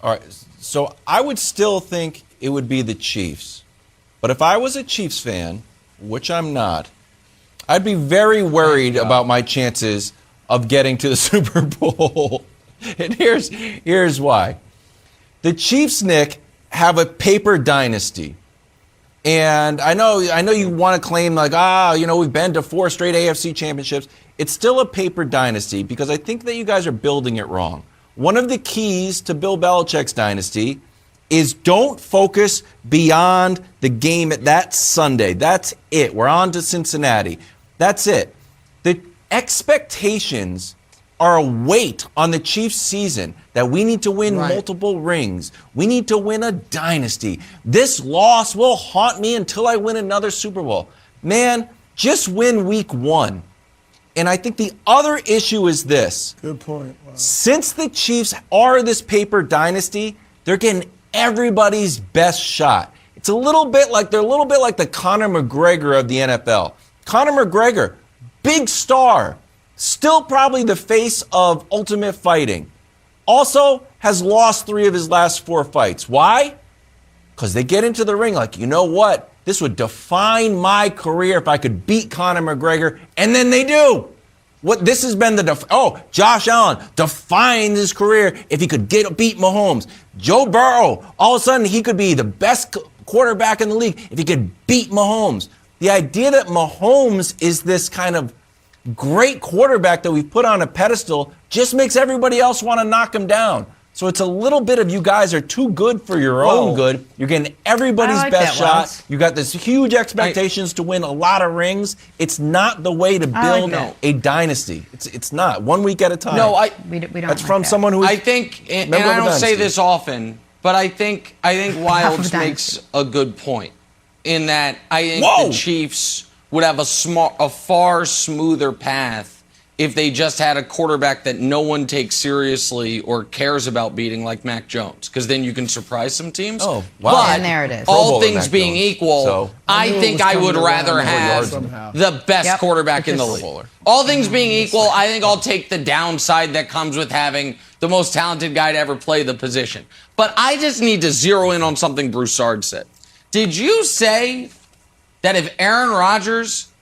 All right. So I would still think it would be the Chiefs. But if I was a Chiefs fan, which I'm not, I'd be very worried about my chances of getting to the Super Bowl. And here's why. The Chiefs, Nick, have a paper dynasty. And I know you want to claim we've been to 4 straight AFC championships. It's still a paper dynasty because I think that you guys are building it wrong. One of the keys to Bill Belichick's dynasty is don't focus beyond the game at that Sunday. That's it. We're on to Cincinnati. That's it. The expectations are a weight on the Chiefs season that we need to win multiple rings. We need to win a dynasty. This loss will haunt me until I win another Super Bowl. Man, just win week 1. And I think the other issue is this. Good point. Wow. Since the Chiefs are this paper dynasty, they're getting everybody's best shot. They're a little bit like the Conor McGregor of the NFL. Conor McGregor, big star, still probably the face of Ultimate Fighting. Also has lost 3 of his last 4 fights. Why? Because they get into the ring like, you know what? This would define my career if I could beat Conor McGregor, and then they do. This has been Josh Allen defined his career if he could beat Mahomes. Joe Burrow, all of a sudden he could be the best quarterback in the league if he could beat Mahomes. The idea that Mahomes is this kind of great quarterback that we've put on a pedestal just makes everybody else want to knock him down. So it's a little bit of you guys are too good for your own good. You're getting everybody's best shot. You got this huge expectations to win a lot of rings. It's not the way to build a dynasty. It's not. 1 week at a time. No, we don't. That's from someone who. I think, and I don't say this often, but I think Wilds makes a good point in that I think the Chiefs would have a far smoother path if they just had a quarterback that no one takes seriously or cares about beating like Mac Jones, because then you can surprise some teams. Oh, wow. But and there it is. All things being equal, I think I would rather have the best quarterback in the league. All things being equal, I think I'll take the downside that comes with having the most talented guy to ever play the position. But I just need to zero in on something Broussard said. Did you say that if Aaron Rodgers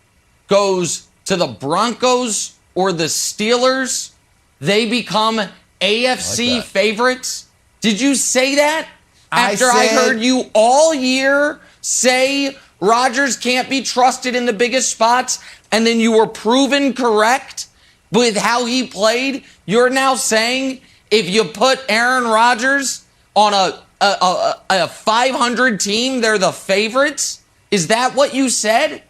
goes to the Broncos or the Steelers, they become AFC favorites? Did you say that? After I heard you all year say Rodgers can't be trusted in the biggest spots, and then you were proven correct with how he played, you're now saying if you put Aaron Rodgers on a 500 team, they're the favorites? Is that what you said?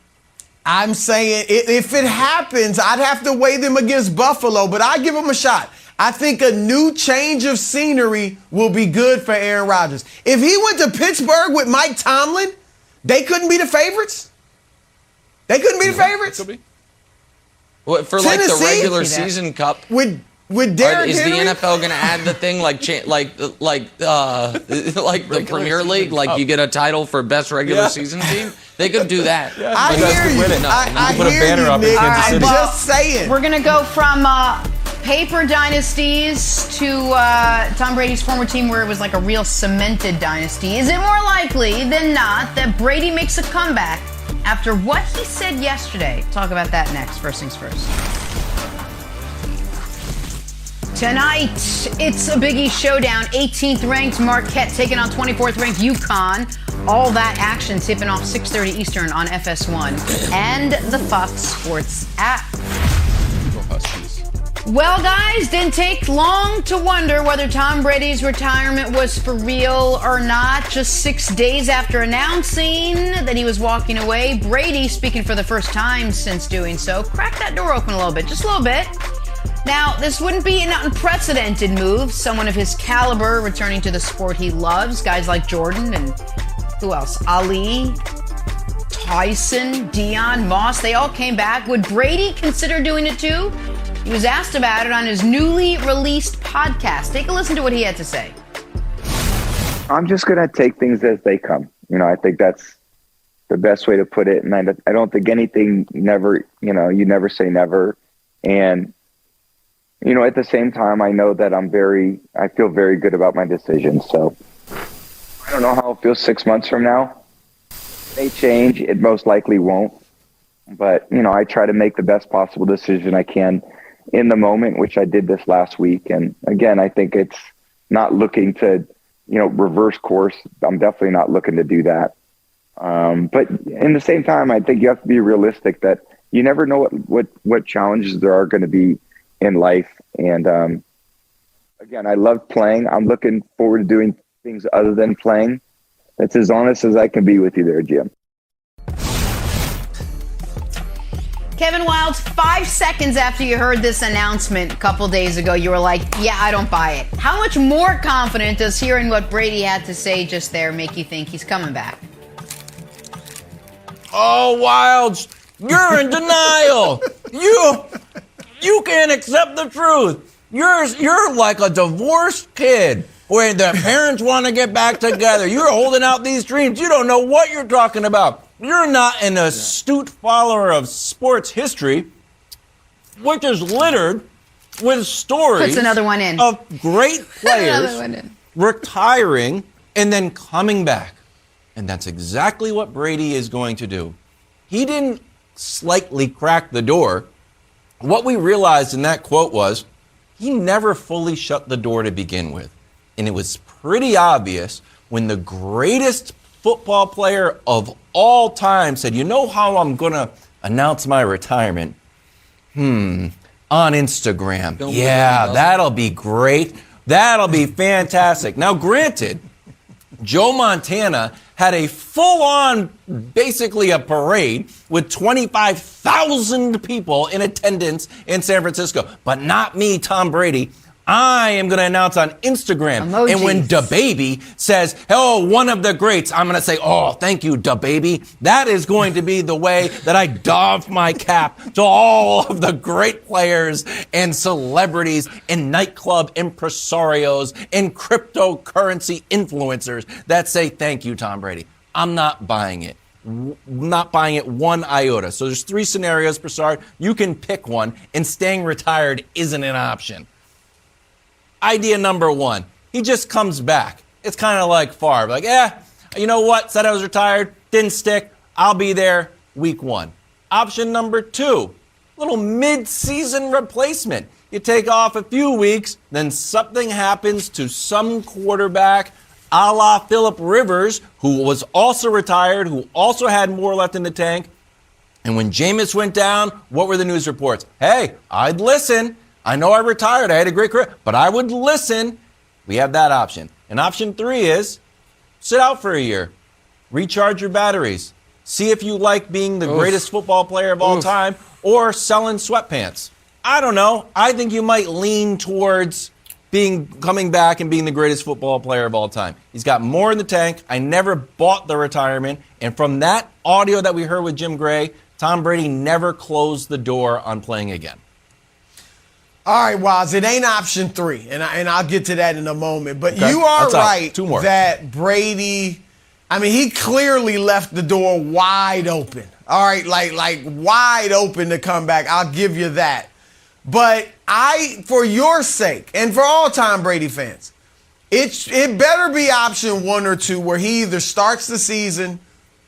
I'm saying if it happens, I'd have to weigh them against Buffalo, but I give them a shot. I think a new change of scenery will be good for Aaron Rodgers. If he went to Pittsburgh with Mike Tomlin, they couldn't be the favorites? They couldn't be the favorites? Well, for Tennessee, like the regular season cup. With Derrick is Henry? the NFL going to add the thing like the Premier League? Like you get a title for best regular season team? They could do that. I hear you. I put a hear banner you, up in Nick. Kansas City. I'm just saying. We're going to go from paper dynasties to Tom Brady's former team where it was like a real cemented dynasty. Is it more likely than not that Brady makes a comeback after what he said yesterday? Talk about that next. First things first. Tonight, it's a Big East showdown. 18th ranked Marquette taking on 24th ranked UConn. All that action tipping off 6:30 Eastern on FS1 and the Fox Sports app. Well, guys, didn't take long to wonder whether Tom Brady's retirement was for real or not. Just 6 days after announcing that he was walking away, Brady, speaking for the first time since doing so, cracked that door open a little bit, just a little bit. Now, this wouldn't be an unprecedented move. Someone of his caliber returning to the sport he loves. Guys like Jordan and who else? Ali, Tyson, Dion, Moss, they all came back. Would Brady consider doing it too? He was asked about it on his newly released podcast. Take a listen to what he had to say. I'm just going to take things as they come. I think that's the best way to put it. And I don't think anything never, you never say never. And, at the same time, I know that I feel very good about my decision. So I don't know how it feels 6 months from now. It may change. It most likely won't. But, I try to make the best possible decision I can in the moment, which I did this last week. And again, I think it's not looking to, reverse course. I'm definitely not looking to do that. But in the same time, I think you have to be realistic that you never know what challenges there are going to be in life. And again, I love playing. I'm looking forward to doing things other than playing. That's as honest as I can be with you there, Jim. Kevin Wildes, 5 seconds after you heard this announcement a couple days ago, you were like, yeah, I don't buy it. How much more confident does hearing what Brady had to say just there make you think he's coming back? Oh, Wildes, you're in denial. You can't accept the truth. You're like a divorced kid where the parents want to get back together. You're holding out these dreams. You don't know what you're talking about. You're not an astute follower of sports history, which is littered with stories Puts another one in. of great players retiring and then coming back. And that's exactly what Brady is going to do. He didn't slightly crack the door. What we realized in that quote was he never fully shut the door to begin with. And it was pretty obvious when the greatest football player of all time said, you know how I'm going to announce my retirement? On Instagram. That'll be great. That'll be fantastic. Now, granted, Joe Montana had a full-on, basically a parade with 25,000 people in attendance in San Francisco. But not me, Tom Brady. I am going to announce on Instagram. Emojis. And when DaBaby says, oh, one of the greats, I'm going to say, oh, thank you, DaBaby. That is going to be the way that I doff my cap to all of the great players and celebrities and nightclub impresarios and cryptocurrency influencers that say, thank you, Tom Brady. I'm not buying it. Not buying it one iota. So there's 3 scenarios, Broussard. You can pick one, and staying retired isn't an option. Idea number 1, he just comes back. It's kind of like Favre. Like, you know what? Said I was retired. Didn't stick. I'll be there week 1. Option number 2, little mid-season replacement. You take off a few weeks, then something happens to some quarterback, a la Phillip Rivers, who was also retired, who also had more left in the tank. And when Jameis went down, what were the news reports? Hey, I'd listen. I know I retired. I had a great career, but I would listen. We have that option. And option 3 is sit out for a year, recharge your batteries, see if you like being the greatest football player of all time or selling sweatpants. I don't know. I think you might lean towards coming back and being the greatest football player of all time. He's got more in the tank. I never bought the retirement. And from that audio that we heard with Jim Gray, Tom Brady never closed the door on playing again. All right, Wiles, it ain't option 3, and I'll get to that in a moment. But Okay. you are That's out. right 2 more. that Brady, he clearly left the door wide open. All right, like wide open to come back. I'll give you that. But for your sake, and for all Tom Brady fans, it better be option 1 or 2 where he either starts the season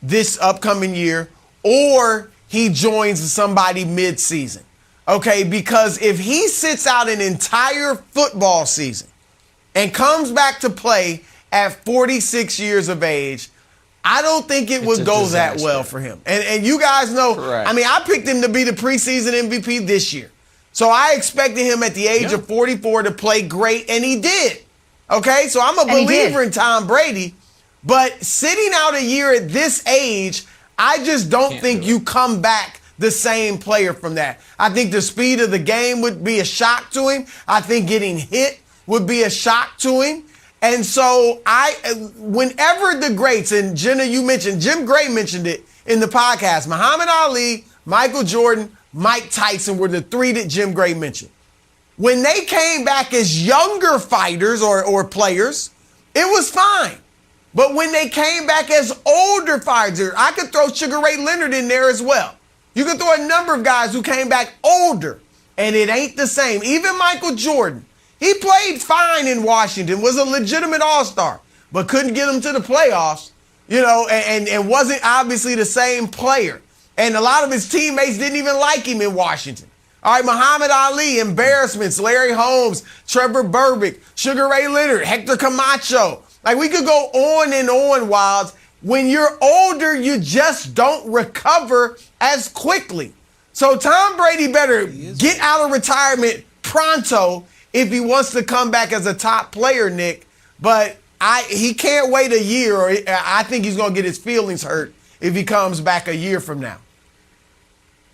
this upcoming year or he joins somebody mid-season. Okay, because if he sits out an entire football season and comes back to play at 46 years of age, I don't think it would go that well for him. And you guys know, Correct. I picked him to be the preseason MVP this year. So I expected him at the age of 44 to play great, and he did. Okay, so I'm a believer in Tom Brady, but sitting out a year at this age, I just don't think you come back the same player from that. I think the speed of the game would be a shock to him. I think getting hit would be a shock to him. And so whenever the greats, and Jenna, you mentioned, Jim Gray mentioned it in the podcast, Muhammad Ali, Michael Jordan, Mike Tyson were the three that Jim Gray mentioned. When they came back as younger fighters or players, it was fine. But when they came back as older fighters, I could throw Sugar Ray Leonard in there as well. You could throw a number of guys who came back older, and it ain't the same. Even Michael Jordan, he played fine in Washington, was a legitimate all-star, but couldn't get him to the playoffs, and wasn't obviously the same player. And a lot of his teammates didn't even like him in Washington. All right, Muhammad Ali, embarrassments, Larry Holmes, Trevor Burbick, Sugar Ray Leonard, Hector Camacho. Like, we could go on and on, Wilds. When you're older, you just don't recover as quickly. So Tom Brady better get out of retirement pronto if he wants to come back as a top player, Nick. But he can't wait a year, or I think he's going to get his feelings hurt if he comes back a year from now.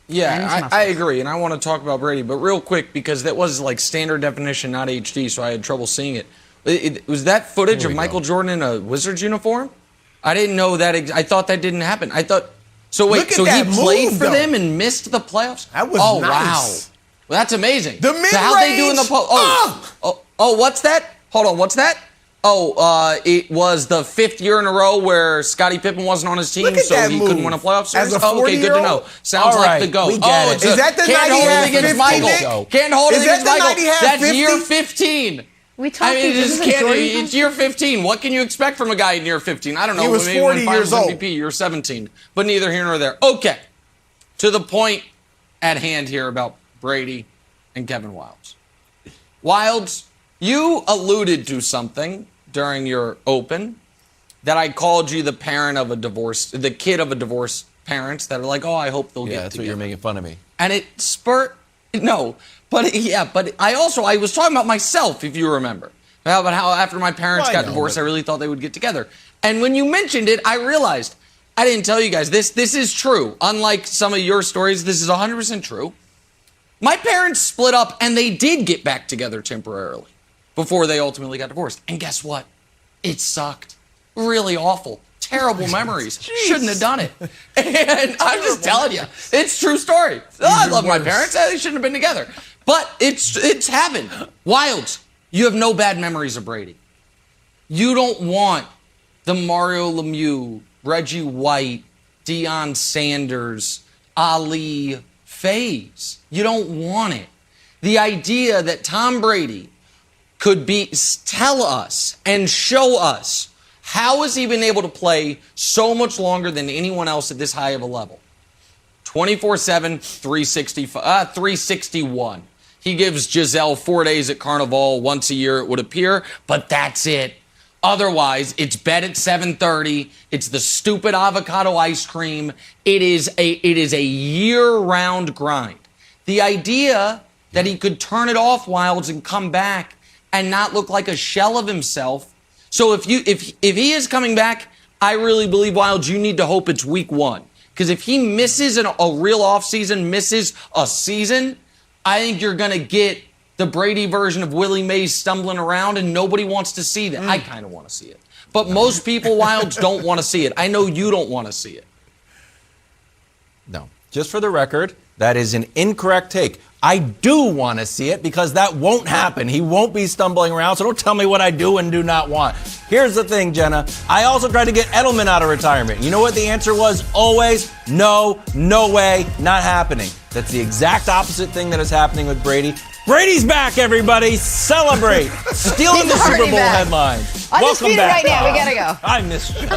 Yeah, I agree, and I want to talk about Brady, but real quick, because that was like standard definition, not HD, so I had trouble seeing it. Was that footage of Michael Jordan in a Wizards uniform? I didn't know that. I thought that didn't happen. I thought. So wait, so he played for them and missed the playoffs? That was nice. Wow. Well, that's amazing. The mid-range. So how they do in the what's that? Hold on, what's that? It was the 5th year in a row where Scottie Pippen wasn't on his team, so he couldn't win a playoff series. Okay, good to know. Sounds like the GOAT. We get it. Is that the night he had 50? Can't hold it against Michael. That's 50? year 15. We talked it's year 15. What can you expect from a guy in year 15? I don't know. He was 40 years old. MVP, year 17. But neither here nor there. Okay. To the point at hand here about Brady and Kevin Wildes. Wildes, you alluded to something during your open that I called you the kid of a divorced parents that are like, I hope they'll get together. That's what you're making fun of me. And it spurred, but I was talking about myself, if you remember, about how after my parents got divorced, I really thought they would get together. And when you mentioned it, I realized, I didn't tell you guys, this is true. Unlike some of your stories, this is 100% true. My parents split up and they did get back together temporarily before they ultimately got divorced. And guess what? It sucked. Really awful. Terrible memories. Shouldn't have done it. And I'm just telling you, it's a true story. I love my parents. They shouldn't have been together. But it's happened. Wildes, you have no bad memories of Brady. You don't want the Mario Lemieux, Reggie White, Deion Sanders, Ali phase. You don't want it. The idea that Tom Brady could tell us and show us how has he been able to play so much longer than anyone else at this high of a level? 24/7, 361. He gives Giselle 4 days at Carnival once a year, it would appear, but that's it. Otherwise, it's bed at 7:30. It's the stupid avocado ice cream. It is a year-round grind. The idea that he could turn it off, Wildes, and come back and not look like a shell of himself. So if he is coming back, I really believe, Wildes, you need to hope it's week 1. Because if he misses a real offseason, misses a season, I think you're going to get the Brady version of Willie Mays stumbling around, and nobody wants to see that. I kind of want to see it. But most people, Wildes, don't want to see it. I know you don't want to see it. No. Just for the record, that is an incorrect take. I do want to see it because that won't happen. He won't be stumbling around, so don't tell me what I do and do not want. Here's the thing, Jenna. I also tried to get Edelman out of retirement. You know what the answer was? Always, no way, not happening. That's the exact opposite thing that is happening with Brady. Brady's back, everybody. Celebrate. Stealing the Super Bowl headline. Welcome back. Right now. We got to go. I missed you.